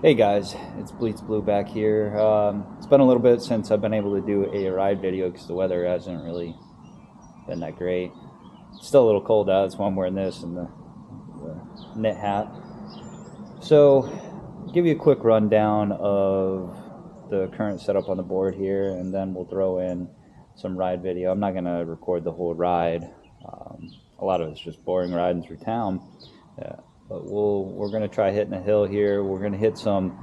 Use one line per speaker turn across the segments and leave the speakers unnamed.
Hey guys, it's Bleats Blue back here. It's been a little bit since I've been able to do a ride video because the weather hasn't really been that great. It's still a little cold out, that's why I'm wearing this and the knit hat. So, give you a quick rundown of the current setup on the board here, and then we'll throw in some ride video. I'm not going to record the whole ride. A lot of it's just boring riding through town. But we're going to try hitting a hill here. We're going to hit some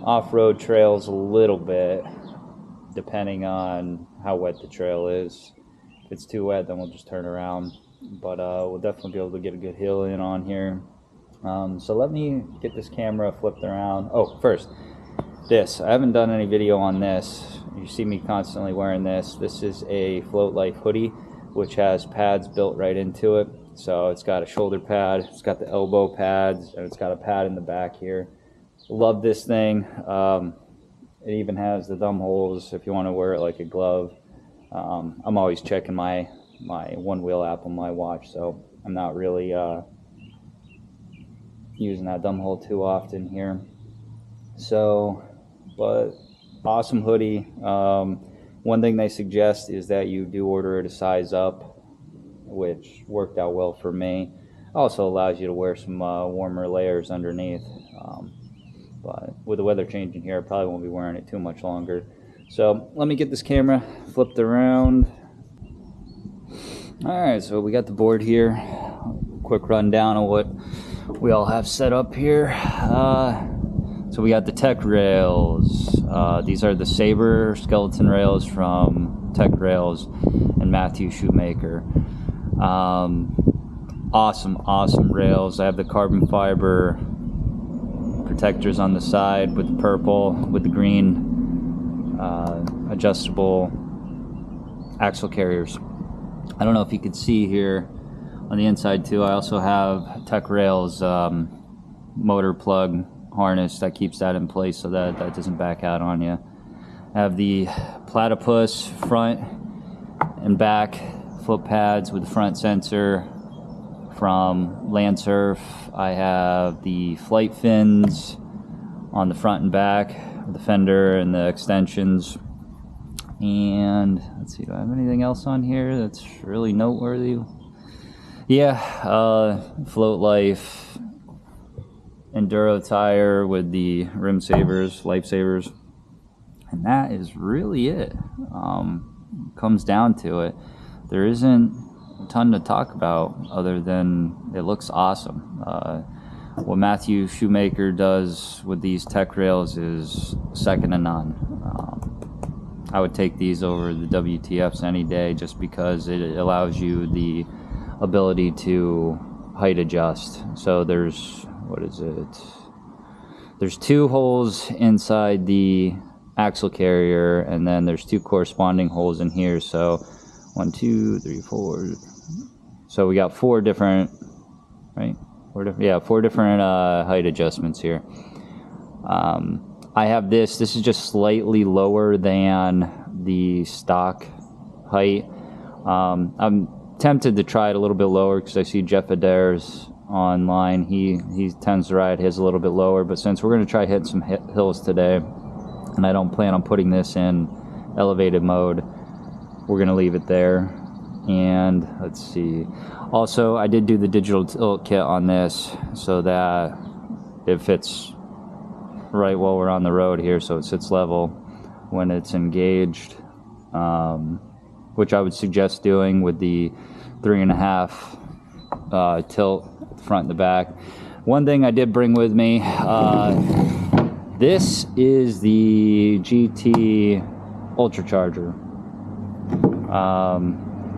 off-road trails a little bit, depending on how wet the trail is. If it's too wet, then we'll just turn around. But we'll definitely be able to get a good hill in on here. So let me get this camera flipped around. Oh, first, this. I haven't done any video on this. You see me constantly wearing this. This is a Float Life hoodie, which has pads built right into it. So it's got a shoulder pad, it's got the elbow pads, and it's got a pad in the back here. Love this thing. It even has the thumb holes if you want to wear it like a glove. I'm always checking my OneWheel app on my watch, so I'm not really using that thumb hole too often here. So, but awesome hoodie. One thing they suggest is that you do order it a size up, which worked out well for me. Also allows you to wear some warmer layers underneath. But with the weather changing here, I probably won't be wearing it too much longer. So let me get this camera flipped around. Alright, so we got the board here. Quick rundown of what we all have set up here. So we got the Tech rails. These are the Sabre skeleton rails from Tech Rails and Matthew Shoemaker. Awesome rails. I have the carbon fiber protectors on the side with the purple, with the green adjustable axle carriers. I don't know if you could see here on the inside too. I also have Tech Rails motor plug harness that keeps that in place so that doesn't back out on you. I have the platypus front and back foot pads with the front sensor from Landsurf. I have the flight fins on the front and back, the fender and the extensions. And let's see, do I have anything else on here that's really noteworthy? Yeah, Float Life Enduro tire with the rim savers, lifesavers, and that is really it. Comes down to it. There isn't a ton to talk about other than it looks awesome. What Matthew Shoemaker does with these Tech rails is second to none. I would take these over the WTFs any day just because it allows you the ability to height adjust. So there's, there's two holes inside the axle carrier, and then there's two corresponding holes in here. So 1, 2, 3, 4. So we got four different, right? Four different height adjustments here. I have this is just slightly lower than the stock height. I'm tempted to try it a little bit lower because I see Jeff Adair's online. He tends to ride his a little bit lower, but since we're going to try hitting some hills today, and I don't plan on putting this in elevated mode, we're going to leave it there. And let's see. Also, I did do the digital tilt kit on this so that it fits right while we're on the road here, so it sits level when it's engaged, which I would suggest doing with the 3.5 tilt at the front and the back. One thing I did bring with me, this is the GT Ultracharger,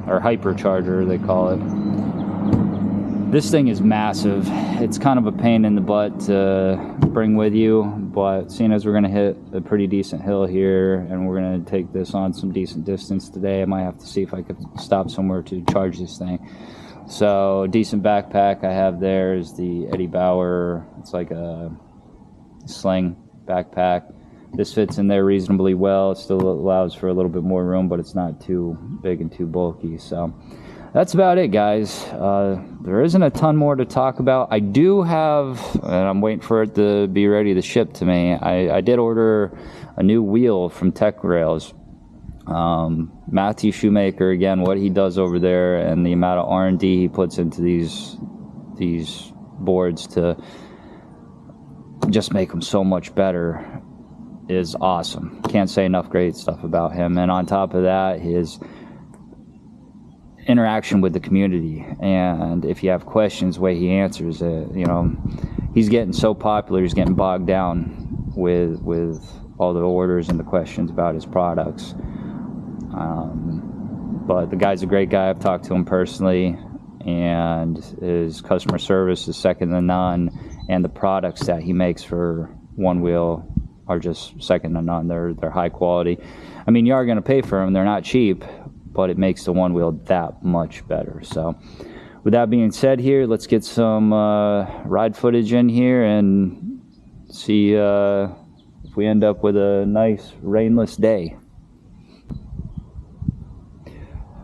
or Hypercharger they call it. This thing is massive. It's kind of a pain in the butt to bring with you, but seeing as we're going to hit a pretty decent hill here and we're going to take this on some decent distance today, I might have to see if I could stop somewhere to charge this thing. So decent backpack I have there is the Eddie Bauer. It's like a sling backpack. This fits in there reasonably well. It still allows for a little bit more room, but it's not too big and too bulky. So that's about it, guys. There isn't a ton more to talk about. I do have, and I'm waiting for it to be ready to ship to me, I did order a new wheel from Tech Rails. Matthew Shoemaker, again, what he does over there and the amount of R&D he puts into these boards to just make them so much better is awesome. Can't say enough great stuff about him. And on top of that, his interaction with the community, and if you have questions, the way he answers it, you know, he's getting so popular, he's getting bogged down with all the orders and the questions about his products. But the guy's a great guy. I've talked to him personally, and his customer service is second to none, and the products that he makes for OneWheel are just second to none. They're high quality. I mean, you are going to pay for them. They're not cheap, but it makes the OneWheel that much better. So with that being said here, let's get some ride footage in here and see if we end up with a nice rainless day.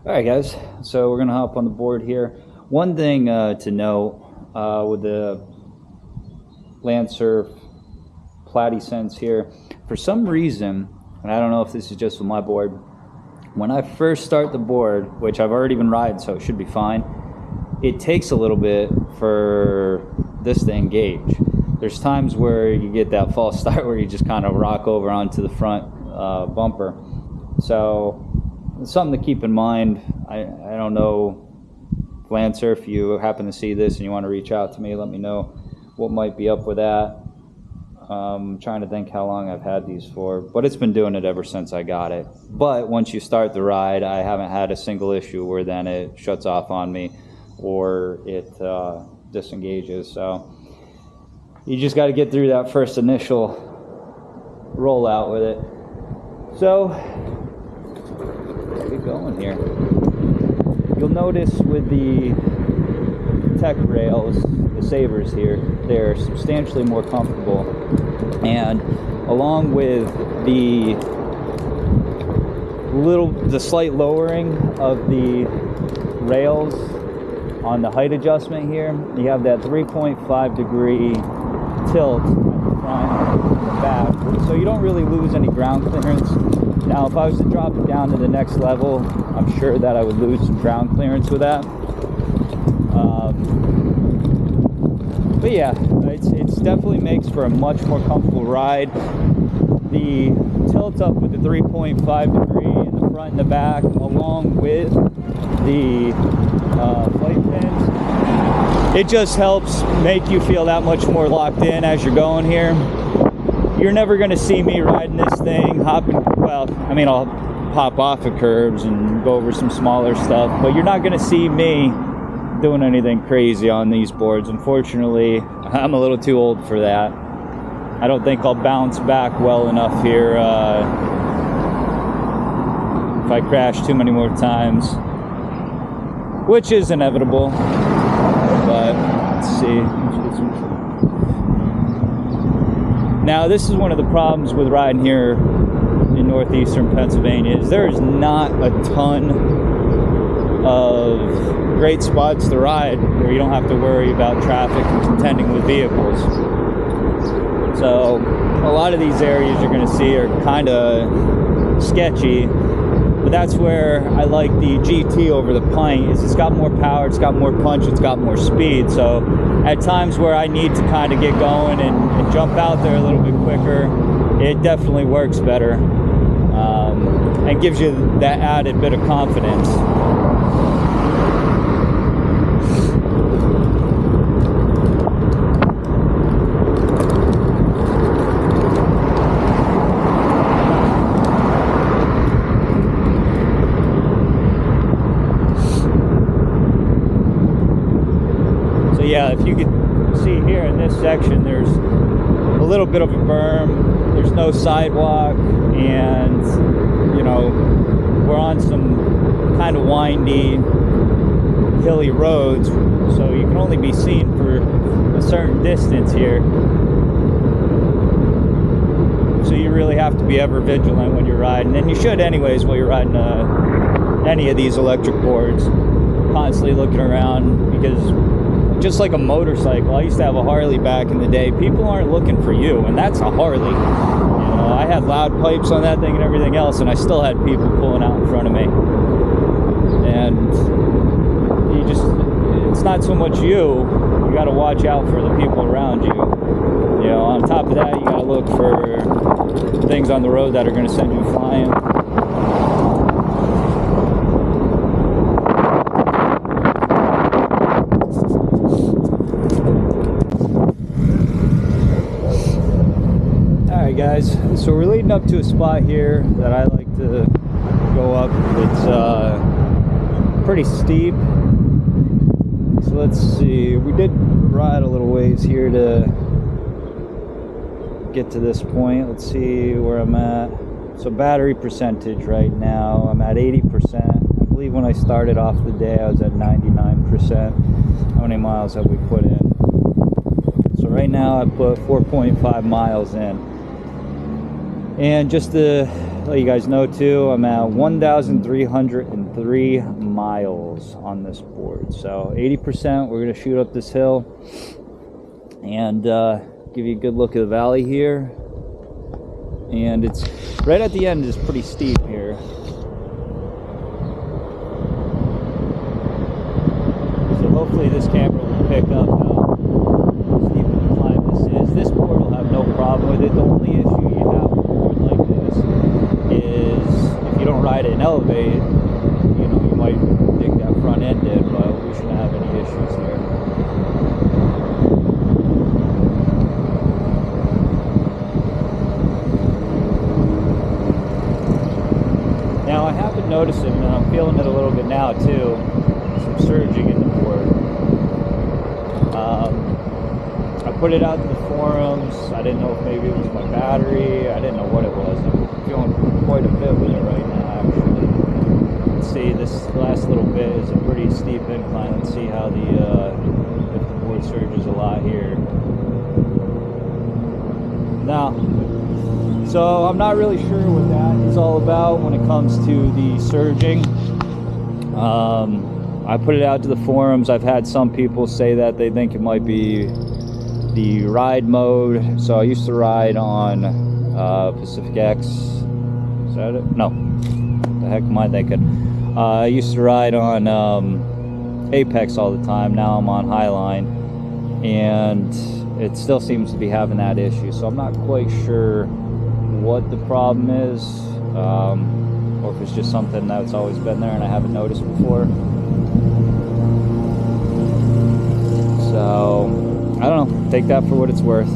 Alright guys, so we're going to hop on the board here. One thing to note with the Landsurf Platy Sense here, for some reason, and I don't know if this is just with my board, when I first start the board, which I've already been riding so it should be fine, it takes a little bit for this to engage. There's times where you get that false start where you just kind of rock over onto the front bumper. So it's something to keep in mind. I don't know, Landsurf, if you happen to see this and you want to reach out to me, let me know what might be up with that. I'm trying to think how long I've had these for, but it's been doing it ever since I got it. But once you start the ride, I haven't had a single issue where then it shuts off on me or it disengages. So you just got to get through that first initial rollout with it. So let's get going here. You'll notice with the Tech Rails, the Sabres here, they're substantially more comfortable, and along with the slight lowering of the rails on the height adjustment here, you have that 3.5 degree tilt at the front and the back, so you don't really lose any ground clearance. Now if I was to drop it down to the next level, I'm sure that I would lose some ground clearance with that. But yeah, it's definitely makes for a much more comfortable ride. The tilt up with the 3.5 degree in the front and the back, along with the flight pins, it just helps make you feel that much more locked in as you're going here. You're never going to see me riding this thing hopping. Well, I mean, I'll hop off of curbs and go over some smaller stuff, but you're not going to see me doing anything crazy on these boards. Unfortunately, I'm a little too old for that. I don't think I'll bounce back well enough here if I crash too many more times, which is inevitable. But let's see. Now, this is one of the problems with riding here in northeastern Pennsylvania, is there is not a ton of great spots to ride where you don't have to worry about traffic and contending with vehicles. So a lot of these areas you're going to see are kind of sketchy, but that's where I like the GT over the Pint. Is it's got more power, it's got more punch, it's got more speed. So at times where I need to kind of get going and jump out there a little bit quicker, it definitely works better and gives you that added bit of confidence. Yeah, if you could see here in this section, there's a little bit of a berm, there's no sidewalk, and you know, we're on some kind of windy, hilly roads, so you can only be seen for a certain distance here. So you really have to be ever vigilant when you're riding, and you should anyways while you're riding any of these electric boards. constantly looking around, because just like a motorcycle, I used to have a Harley back in the day. People aren't looking for you, and that's a Harley. You know, I had loud pipes on that thing and everything else, and I still had people pulling out in front of me. And it's not so much you got to watch out for the people around you. You know, on top of that, you got to look for things on the road that are going to send you flying. Alright guys, so we're leading up to a spot here that I like to go up. It's pretty steep. So let's see, we did ride a little ways here to get to this point. Let's see where I'm at. So battery percentage right now, I'm at 80%. I believe when I started off the day I was at 99%. How many miles have we put in? So right now I put 4.5 miles in. And just to let you guys know too, I'm at 1,303 miles on this board. So 80%, we're going to shoot up this hill and give you a good look at the valley here. And it's right at the end, is pretty steep here. So hopefully this camera will pick up how steep of a climb this is. This board will have no problem with it. The only issue you have with a board like this is if you don't ride it and elevate, you know, you might dig that front end in, but we shouldn't have any issues here. Now I have been noticing, and I'm feeling it a little bit now too, some surging in the board. I put it out to the forums. I didn't know if maybe it was my battery. I didn't know what it was. I'm feeling quite a bit with it right now, actually. Let's see, this last little bit is a pretty steep incline. Let's see how if the board surges a lot here. Now, so I'm not really sure what that is all about when it comes to the surging. I put it out to the forums. I've had some people say that they think it might be the ride mode. So I used to ride on Pacific X. Is that it? No. What the heck am I thinking? I used to ride on Apex all the time. Now I'm on Highline, and it still seems to be having that issue. So I'm not quite sure what the problem is, or if it's just something that's always been there and I haven't noticed before. So I don't know, take that for what it's worth.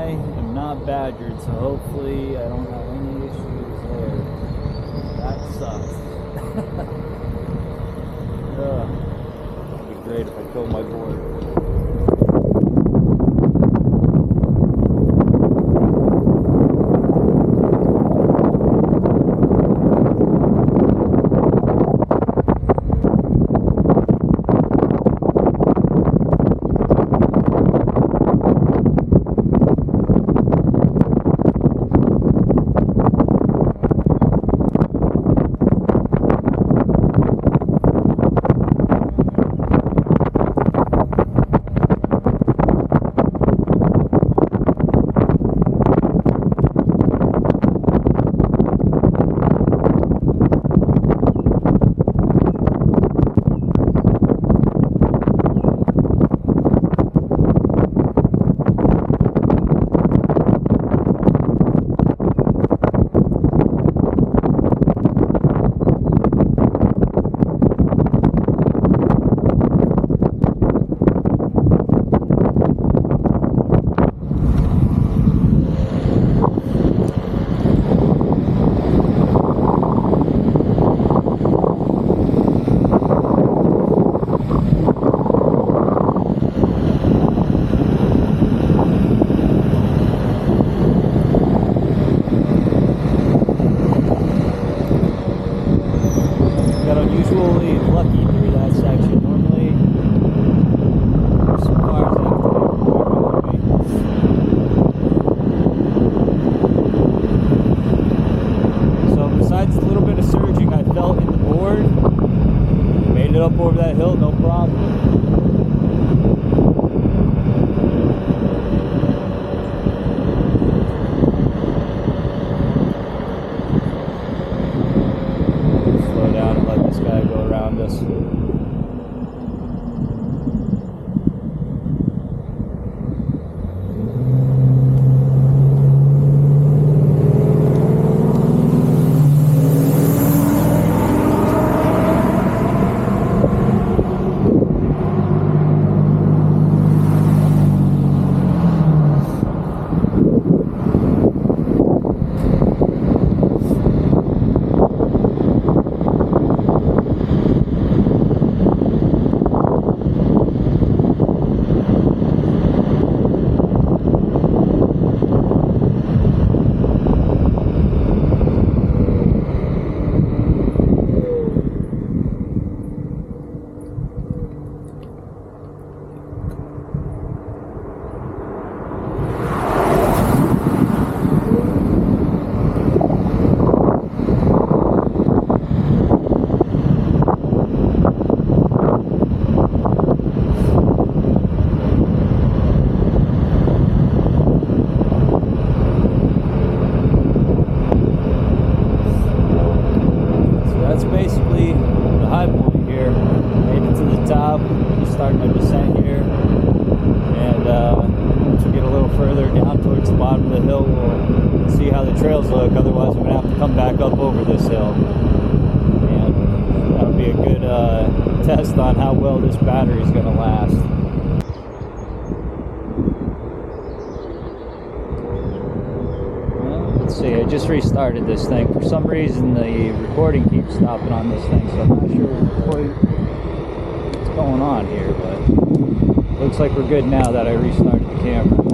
I am not badgered, so hopefully I don't have any issues there. That sucks. It'd be great if I killed my board. Unusually lucky through that section. Normally, some cars have to be. So besides the little bit of surging I felt in the board, made it up over that hill, no problem. Us. Starting my descent here, and once we get a little further down towards the bottom of the hill, we'll see how the trails look. Otherwise, I'm going to have to come back up over this hill, and that'll be a good test on how well this battery is going to last. Well, let's see, I just restarted this thing. For some reason, the recording keeps stopping on this thing, so I'm not sure quite going on here, but looks like we're good now that I restarted the camera.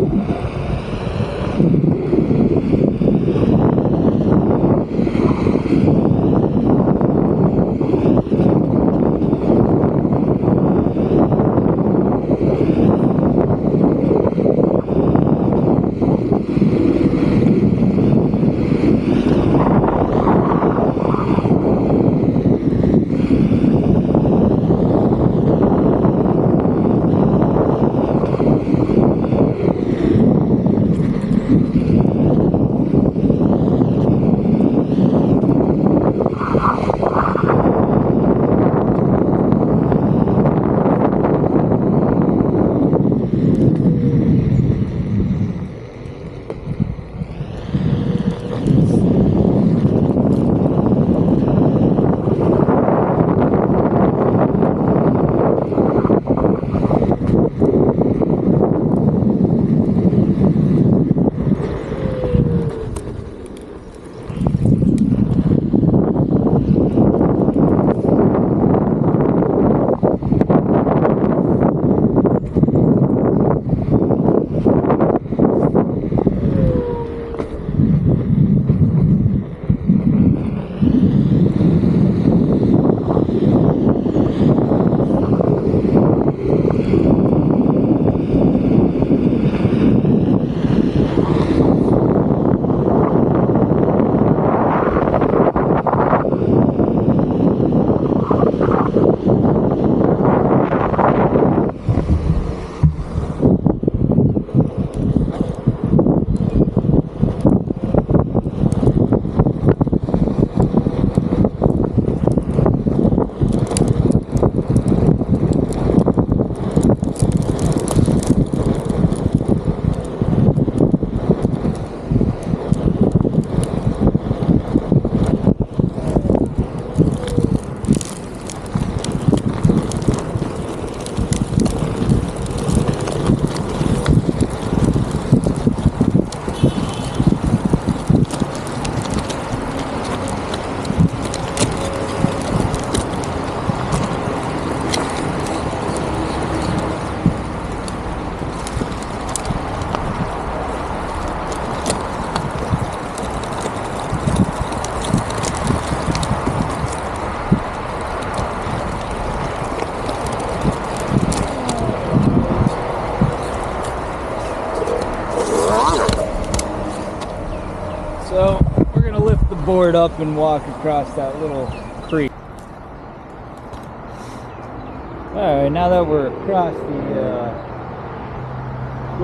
So we're gonna lift the board up and walk across that little creek. Alright, now that we're across the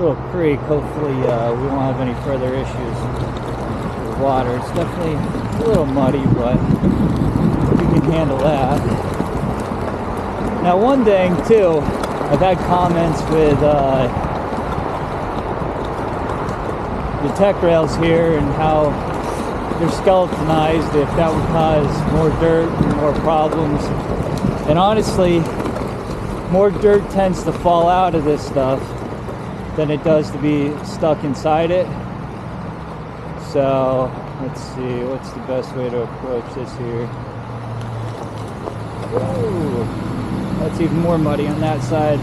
little creek, hopefully we won't have any further issues with water. It's definitely a little muddy, but we can handle that. Now one thing too, I've had comments with the tech rails here and how they're skeletonized, if that would cause more dirt and more problems. And honestly, more dirt tends to fall out of this stuff than it does to be stuck inside it. So let's see, what's the best way to approach this here? Ooh, that's even more muddy on that side.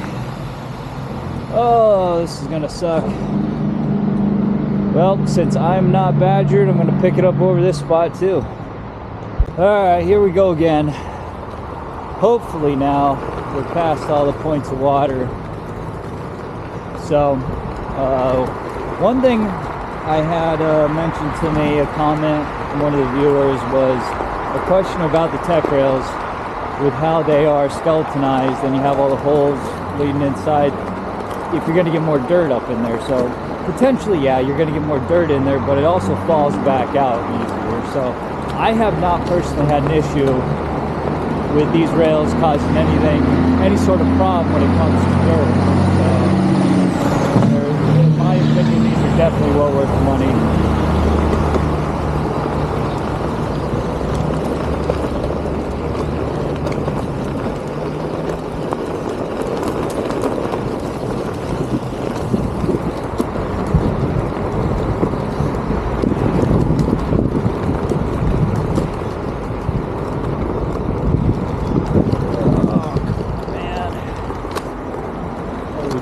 Oh, this is gonna suck. Well, since I'm not badgered, I'm gonna pick it up over this spot too. Alright, here we go again. Hopefully now we're past all the points of water. So, one thing I had mentioned to me, a comment from one of the viewers, was a question about the tech rails with how they are skeletonized and you have all the holes leading inside. If you're going to get more dirt up in there, so potentially, yeah, you're going to get more dirt in there, but it also falls back out easier. So I have not personally had an issue with these rails causing any sort of problem when it comes to dirt. So, in my opinion, these are definitely well worth the money.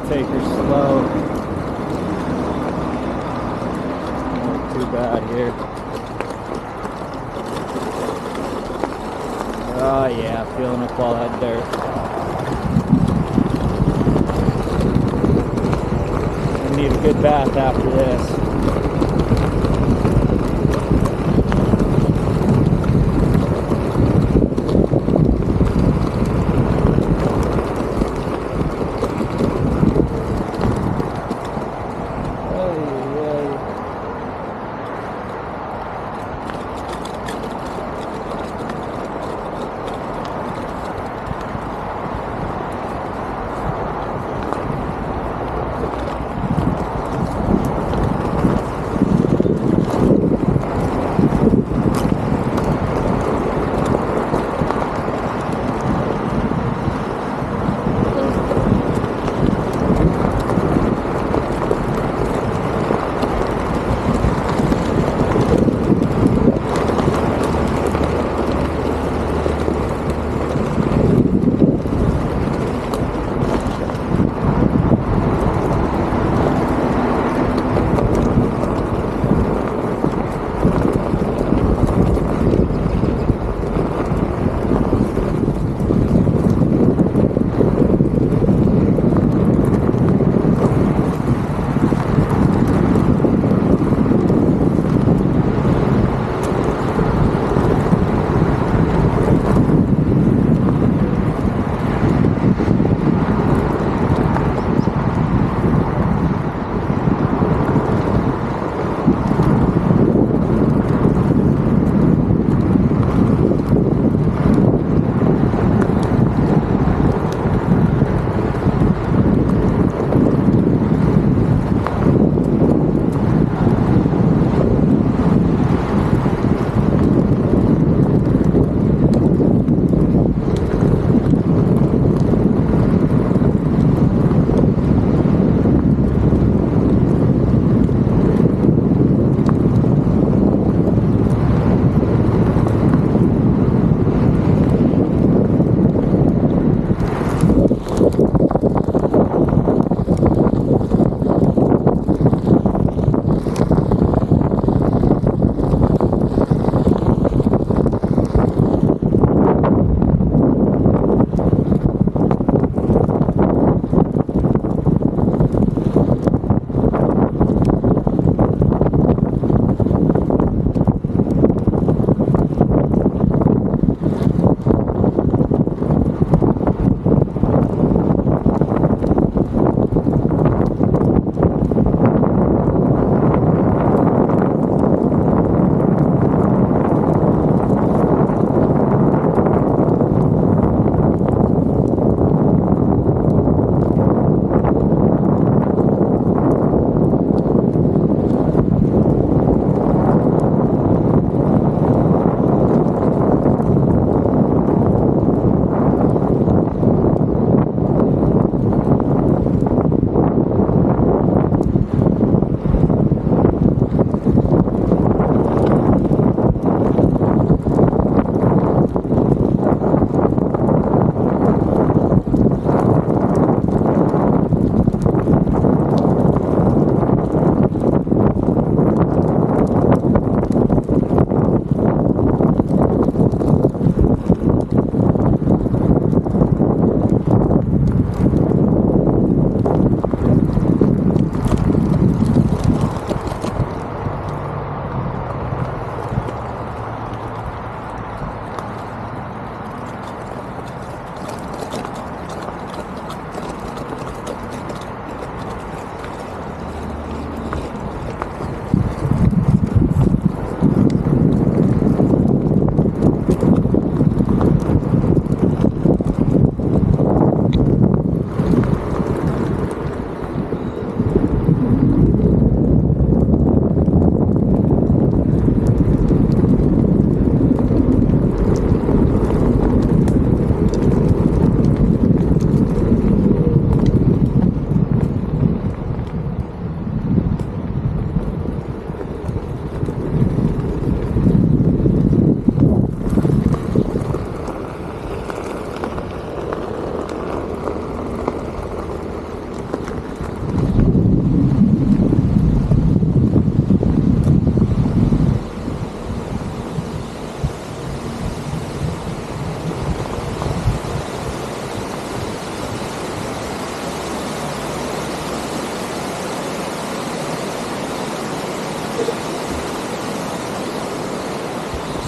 Take her slow. Not too bad here. Oh yeah, feeling up all that dirt. I need a good bath after this.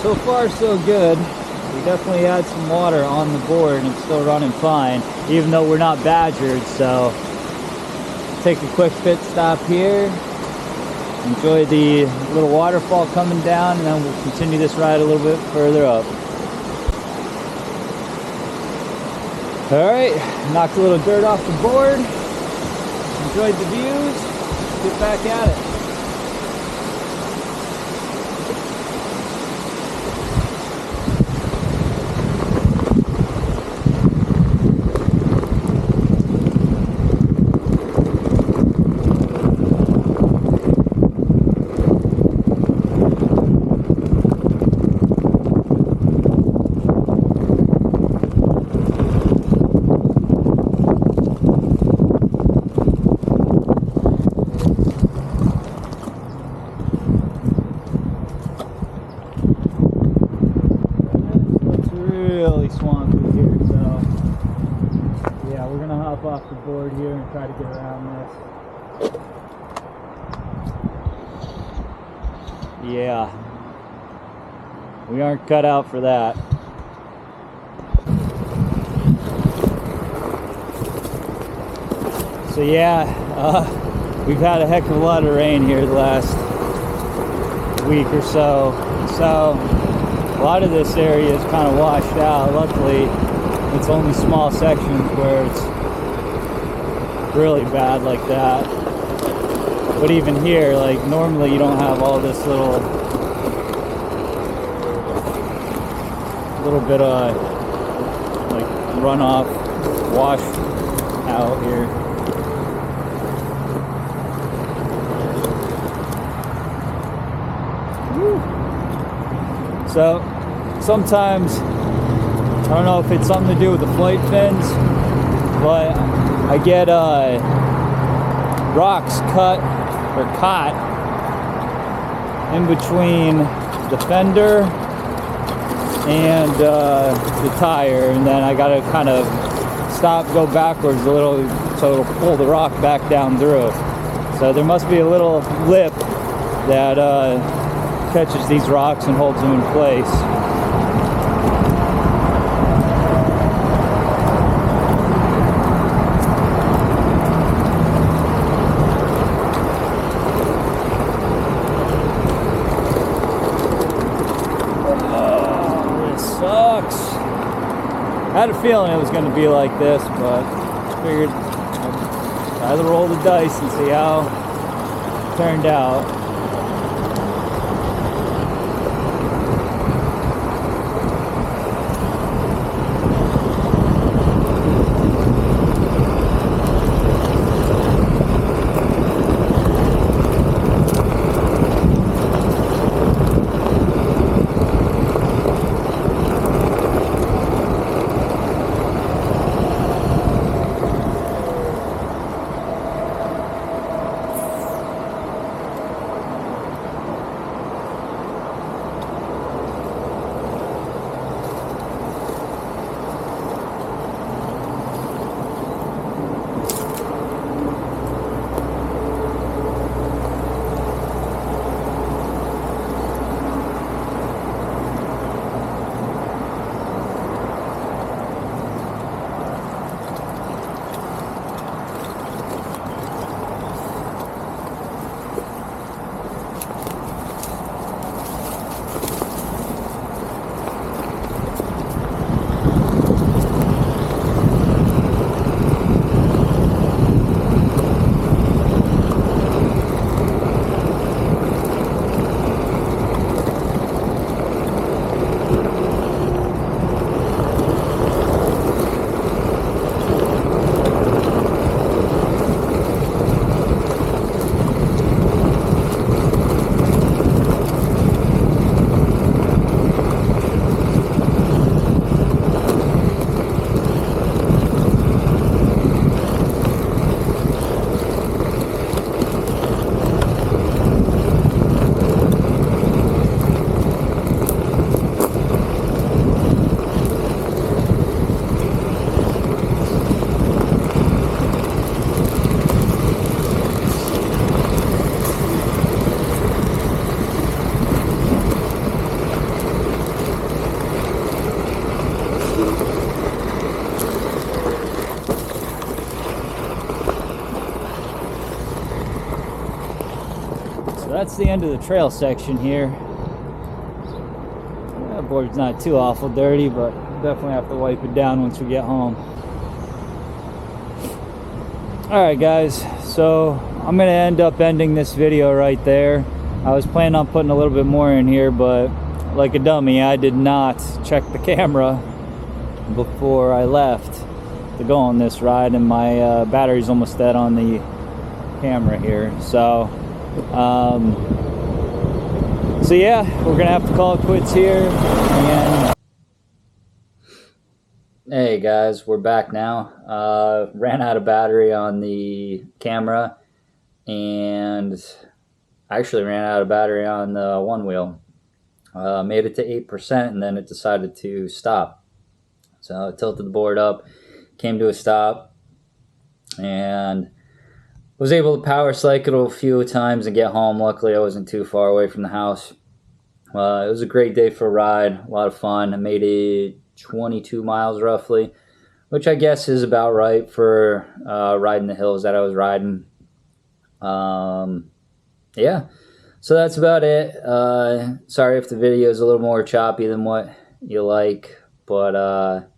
So far so good. We definitely had some water on the board and it's still running fine, even though we're not badgered. So take a quick pit stop here, enjoy the little waterfall coming down, and then we'll continue this ride a little bit further up. All right, knocked a little dirt off the board, enjoyed the views, get back at it. Really swampy here, so yeah, we're gonna hop off the board here and try to get around this. Yeah, we aren't cut out for that. So yeah, we've had a heck of a lot of rain here the last week or so, a lot of this area is kind of washed out. Luckily, it's only small sections where it's really bad like that. But even here, like normally you don't have all this little bit of like runoff wash out here. Woo. So sometimes, I don't know if it's something to do with the flight fins, but I get rocks cut or caught in between the fender and the tire, and then I gotta kind of stop, go backwards a little so it'll pull the rock back down through. So there must be a little lip that catches these rocks and holds them in place. I had a feeling it was going to be like this, but figured I'd either roll the dice and see how it turned out. So that's the end of the trail section here. That board's not too awful dirty, but definitely have to wipe it down once we get home. Alright guys, so I'm going to end up ending this video right there. I was planning on putting a little bit more in here, but like a dummy, I did not check the camera before I left to go on this ride, and my battery's almost dead on the camera here. So yeah, we're gonna have to call it quits here. And hey guys, we're back now. Ran out of battery on the camera, and actually ran out of battery on the OneWheel. Made it to 8%, and then it decided to stop. So I tilted the board up, came to a stop, and was able to power cycle a few times and get home. Luckily, I wasn't too far away from the house. It was a great day for a ride, a lot of fun. I made it 22 miles roughly, which I guess is about right for riding the hills that I was riding. Yeah, so that's about it. Sorry if the video is a little more choppy than what you like, but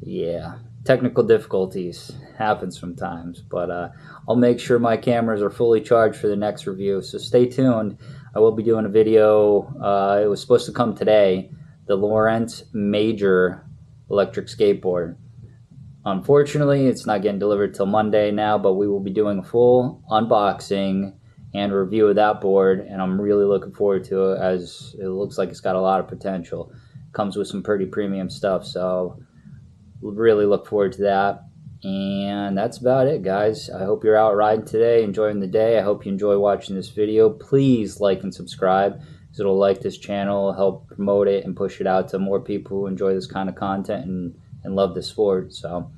yeah, technical difficulties happens sometimes, but I'll make sure my cameras are fully charged for the next review, so stay tuned. I will be doing a video. It was supposed to come today, the Lawrence Major electric skateboard. Unfortunately, it's not getting delivered till Monday now, but we will be doing a full unboxing and review of that board, and I'm really looking forward to it, as it looks like it's got a lot of potential. It comes with some pretty premium stuff, so really look forward to that. And that's about it, guys. I hope you're out riding today, enjoying the day. I hope you enjoy watching this video. Please like and subscribe, because it'll like this channel, help promote it and push it out to more people who enjoy this kind of content and love the sport. So